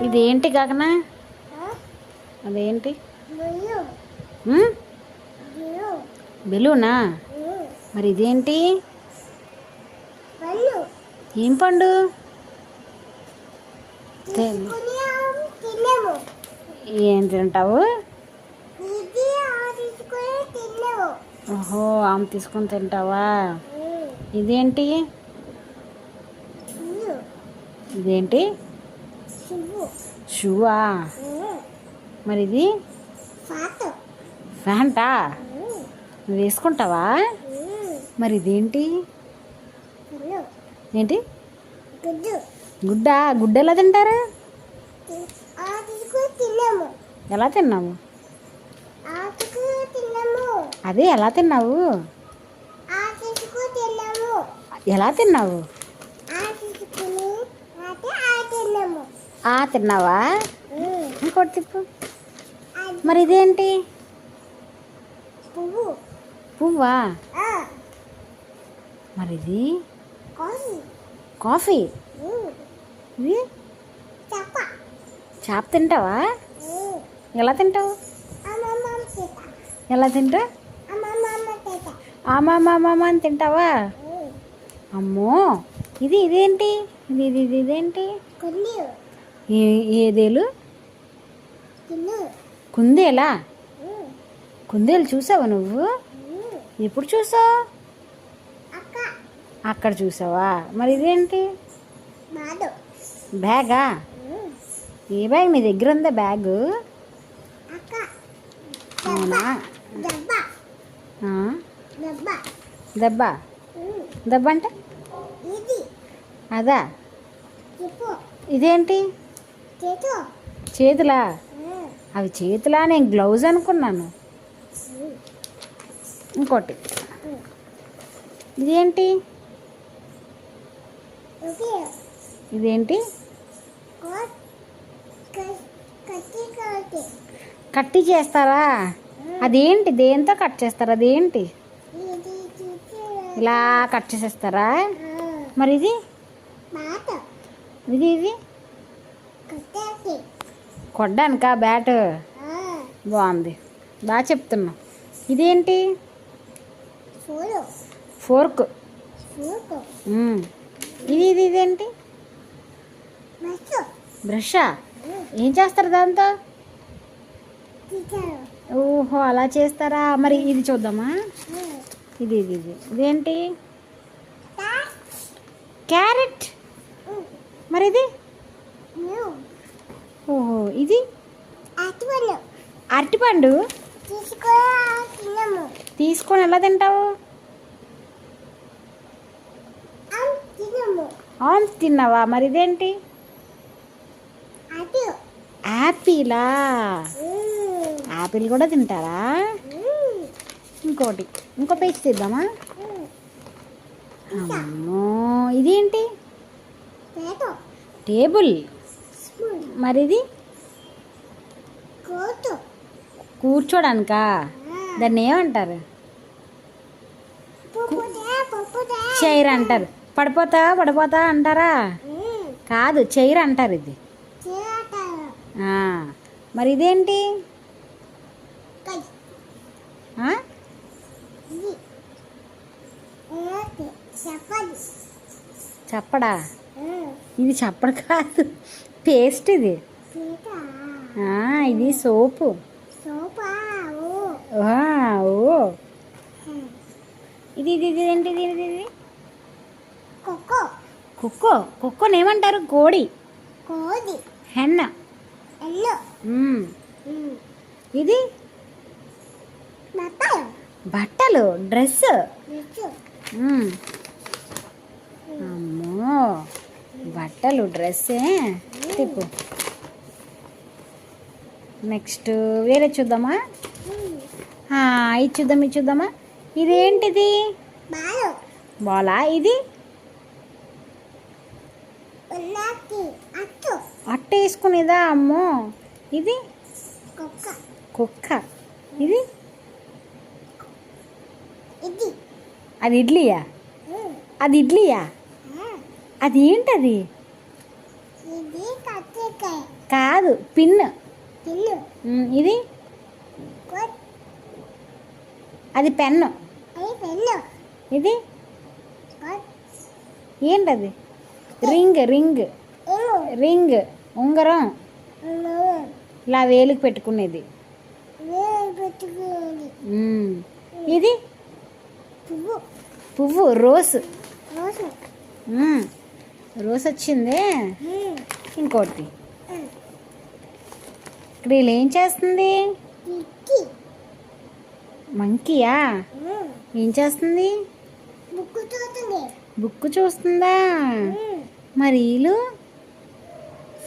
ఇదేంటి గగన? అదేంటి? బెలూనా? మరి ఇదేంటి? ఏం పండు? ఏం తింటావు? ఓహో, ఆమె తీసుకొని తింటావా? ఇదేంటి? ఇదేంటి? షూవా? మరి ఇది ఫ్యాంటా? నువ్వు వేసుకుంటావా? మరి ఇదేంటి? ఏంటి? గుడ్డా? గుడ్డ ఎలా తింటారు? ఎలా తిన్నాము? అదే ఎలా తిన్నావు? ఎలా తిన్నావు? తిన్నావా? ఇంకోటి తిప్పు. మరి ఇదేంటి? పువ్వా? మరి ఇది కాఫీ. ఇది చేప తింటావా? ఎలా తింటావు? ఎలా తింటావు? అమ్మ అని తింటావా? అమ్మో, ఇదేంటి? ఇదేంటి? ఏదేలు? కుందేలా? కుందేలు చూసావా నువ్వు? ఎప్పుడు చూసావు? అక్కడ చూసావా? మరి ఇదేంటి? బ్యాగా? ఏ బ్యాగ్ మీ దగ్గర ఉందా బ్యాగు? అవునా? దెబ్బ? దెబ్బ అంటే అదా? ఇదేంటి? చేతులా? అవి చేతులా? నేను గ్లౌజ్ అనుకున్నాను. ఇంకోటి ఇదేంటి? ఇదేంటి? కట్టి చేస్తారా? అదేంటి? దేంతో కట్ చేస్తారు? అదేంటి? ఇలా కట్ చేసేస్తారా? మరి ఇది ఇది కొట్టడానికా? బ్యాట్ బాగుంది, బాగా చెప్తున్నా. ఇదేంటి? ఫోర్క్. ఇదేంటి? బ్రషా? ఏం చేస్తారు దాంతో? ఓహో, అలా చేస్తారా? మరి ఇది చూద్దామా? ఇదేంటి? క్యారెట్. మరి ఇది? ఓహో, ఇది అరటిపండు. తీసుకొని ఎలా తింటావు? అవును, తిన్నావా? మరి ఇదేంటి? యాపిలా? యాపిల్ కూడా తింటారా? ఇంకో పేజ్ తీద్దామా? అమ్మో, ఇదేంటి? టేబుల్. మరి ఇది కూర్చోడానికా? దాన్ని ఏమంటారు? చైర్ అంటారు. పడిపోతా అంటారా? కాదు, చైర్ అంటారు ఇది. మరి ఇదేంటి? చెప్పడా? ఇది చెప్పడు కాదు, పేస్ట్. ఇది ఇది సోపు. ఓ, ఇది ఏంటి? ఇది కుక్కోని ఏమంటారు? కోడి. హెన్న. ఇది బట్టలు, డ్రెస్. అమ్మో, బట్టలు, డ్రెస్సే. తిప్పు. నెక్స్ట్ వేరే చూద్దామా? ఇది చూద్దామా? ఇదేంటిది? బాలా? ఇది అట్ట వేసుకునేదా? అమ్మో, ఇది కుక్క. ఇది అది ఇడ్లీయా? అది ఏంటది? ఇది కత్తికాయ కాదు పిన్. పిల్లు ఇది కొట్ అది పెన్ను. అది పెన్ను ఇది కొట్ ఏంటది? రింగ్ రింగ్ ఏమో రింగ్ ఉంగరం. నువ్వు ఇలా వేలుకి పెట్టుకునేది. వేలు పెట్టుకునేది మ్మ్. ఇది పువ్వు పువ్వు రోస్. రోజు రోస్ వచ్చిందే. ఇంకోటి ఇక్కడ వీళ్ళు ఏం చేస్తుంది? ఇక్కి మంకీయా? ఏం చేస్తుంది? బుక్కు చూస్తుంది బుక్ చూస్తుందా? మరి వీళ్ళు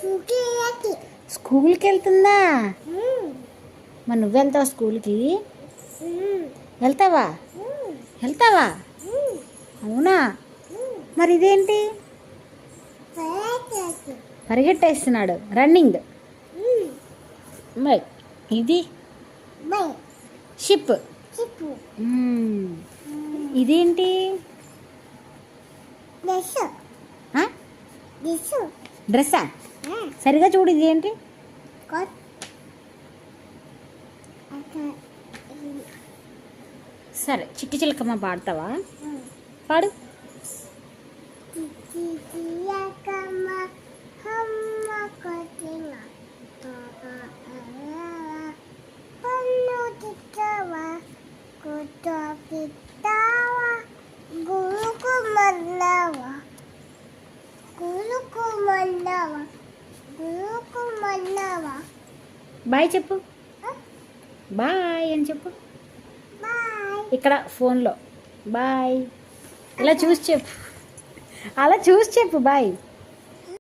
సుఖియకి స్కూల్కి వెళ్తుందా? మరి నువ్వు వెళ్తావా స్కూల్కి? వెళ్తావా? వెళ్తావా? అవునా? మరి ఇదేంటి? పరిగెట్టేస్తున్నాడు, రన్నింగ్. మరి ఇది బై షిప్. చిప్పు ఇదేంటి? దశ ఆ? దిశ డ్రెస్సా? సరిగా చూడు, ఇదేంటి? కొట్ సరే, చిట్టి చిలకమ్మ పాడతావా? పాడు. చిటియకమ్మ హమ్మ కొట్టిన పన్ను తిట్టవా కొట్ట తిట్టావా గురుకు మన్నావా గురుకు మన్నావా గురుకు మన్నావా బాయ్ చెప్పు. బాయ్ అని చెప్పు. బాయ్ ఇక్కడ ఫోన్లో బాయ్. ఇలా చూసి చెప్పు, అలా చూసి చెప్పు బాయ్.